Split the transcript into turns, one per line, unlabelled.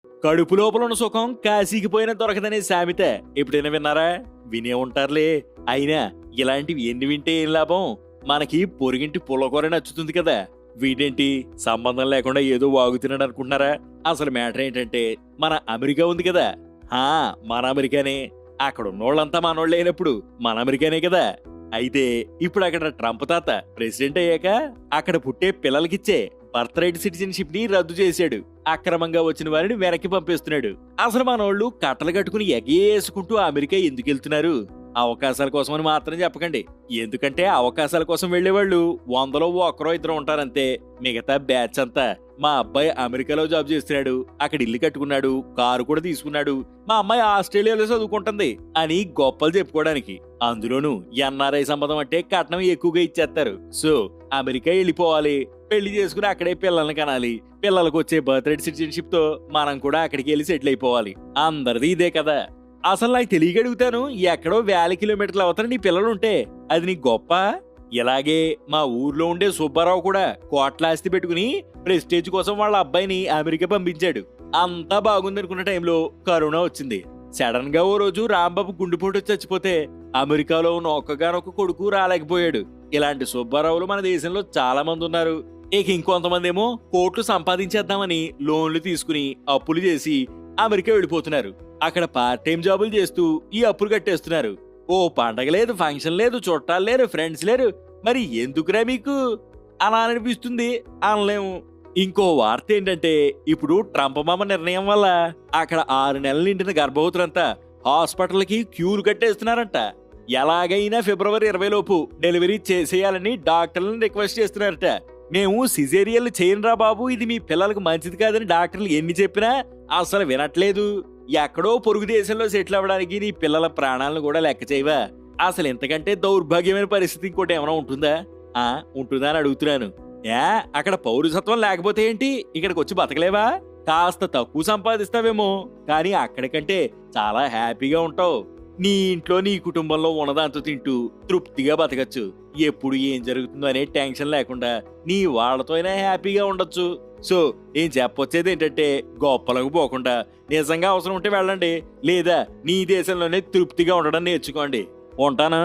కడుపు లోపల ఉన్న సుఖం కాశీకి పోయినా దొరకదనే సామెత ఎప్పుడైనా విన్నారా? వినే ఉంటారులే. అయినా ఇలాంటివి ఎన్ని వింటే ఏం లాభం? మనకి పొరిగింటి పుల్లకూర నచ్చుతుంది కదా. వీడేంటి సంబంధం లేకుండా ఏదో వాగుతున్నాడు అనుకుంటున్నారా? అసలు మ్యాటర్ ఏంటంటే మన అమెరికా ఉంది కదా. మన అమెరికానే. అక్కడ ఉన్నోళ్ళంతా మనోళ్ళు అయినప్పుడు మన అమెరికానే కదా. అయితే ఇప్పుడు అక్కడ ట్రంప్ తాత ప్రెసిడెంట్ అయ్యాక అక్కడ పుట్టే పిల్లలకిచ్చే బర్త్ రైట్ సిటిజన్షిప్ ని రద్దు చేశాడు. అక్రమంగా వచ్చిన వారిని వెనక్కి పంపిస్తున్నాడు. అసలు మనోళ్ళు కట్టలు కట్టుకుని ఎగేసుకుంటూ అమెరికా ఎందుకు వెళ్తున్నారు? అవకాశాల కోసమని మాత్రం చెప్పకండి. ఎందుకంటే అవకాశాల కోసం వెళ్లేవాళ్ళు 100లో ఒక్కరో ఇద్దరు ఉంటారంతే. మిగతా బ్యాచ్ అంతా మా అబ్బాయి అమెరికాలో జాబ్ చేస్తున్నాడు, అక్కడ ఇల్లు కట్టుకున్నాడు, కారు కూడా తీసుకున్నాడు, మా అమ్మాయి ఆస్ట్రేలియాలో చదువుకుంటుంది అని గొప్పలు చెప్పుకోవడానికి. అందులోనూ ఎన్ఆర్ఐ సంబంధం అంటే కట్నం ఎక్కువగా ఇచ్చేస్తారు. సో అమెరికా వెళ్ళిపోవాలి, పెళ్లి చేసుకుని అక్కడే పిల్లల్ని కనాలి. పిల్లలకు వచ్చే బర్త్ రైట్ సిటిజన్షిప్ తో మనం కూడా అక్కడికి వెళ్ళి సెటిల్ అయిపోవాలి. అందరిది ఇదే కదా. అసలు నాకు తెలియగడుగుతాను, ఎక్కడో వేల కిలోమీటర్లు అవతల నీ పిల్లలుంటే అది నీకు గొప్ప? ఇలాగే మా ఊర్లో ఉండే సుబ్బారావు కూడా కోట్ల ఆస్తి పెట్టుకుని ప్రెస్టేజ్ కోసం వాళ్ళ అబ్బాయిని అమెరికా పంపించాడు. అంతా బాగుందనుకున్న టైంలో కరోనా వచ్చింది. సడన్ గా ఓ రోజు రాంబాబు గుండెపోటు చచ్చిపోతే అమెరికాలో ఉన్న ఒక్కగానొక్క కొడుకు రాలేకపోయాడు. ఇలాంటి సుబ్బారావులు మన దేశంలో చాలా మంది ఉన్నారు. ఇక ఇంకొంతమంది ఏమో కోట్లు సంపాదించేద్దామని లోన్లు తీసుకుని అప్పులు చేసి అమెరికా వెళ్ళిపోతున్నారు. అక్కడ పార్ట్ టైం జాబులు చేస్తూ ఈ అప్పులు కట్టేస్తున్నారు. ఓ పండగ లేదు, ఫంక్షన్ లేదు, చుట్టాలు లేరు, ఫ్రెండ్స్ లేరు. మరి ఎందుకురా మీకు అలా అనిపిస్తుంది? అనలేము. ఇంకో వార్త ఏంటంటే ఇప్పుడు ట్రంప్ మామ నిర్ణయం వల్ల అక్కడ 6 నెలలు నిండిన గర్భవతులంతా హాస్పిటల్కి క్యూలు కట్టేస్తున్నారంట. ఎలాగైనా ఫిబ్రవరి 20 లోపు డెలివరీ చేసేయాలని డాక్టర్లను రిక్వెస్ట్ చేస్తున్నారట. మేము సిజేరియన్లు చేయనురా బాబు, ఇది మీ పిల్లలకు మంచిది కాదని డాక్టర్లు ఎన్ని చెప్పినా అసలు వినట్లేదు. ఎక్కడో పొరుగు దేశంలో సెటిల్ అవ్వడానికి నీ పిల్లల ప్రాణాలను కూడా లెక్క చేయవా? అసలు ఇంతకంటే దౌర్భాగ్యమైన పరిస్థితి ఇంకోటి ఏమైనా ఉంటుందా? ఉంటుందా అని అడుగుతున్నాను. అక్కడ పౌరసత్వం లేకపోతే ఏంటి, ఇక్కడికి వచ్చి బతకలేవా? కాస్త తక్కువ సంపాదిస్తావేమో, కానీ అక్కడికంటే చాలా హ్యాపీగా ఉంటావు. నీ ఇంట్లో నీ కుటుంబంలో ఉన్నదాంతో తింటూ తృప్తిగా బతకచ్చు. ఎప్పుడు ఏం జరుగుతుందో అనే టెన్షన్ లేకుండా నీ వాళ్ళతో అయినా హ్యాపీగా ఉండొచ్చు. సో నేను చెప్పొచ్చేది ఏంటంటే గొప్పలకు పోకుండా నిజంగా అవసరం ఉంటే వెళ్ళండి, లేదా నీ దేశంలోనే తృప్తిగా ఉండడం నేర్చుకోండి. ఉంటానా?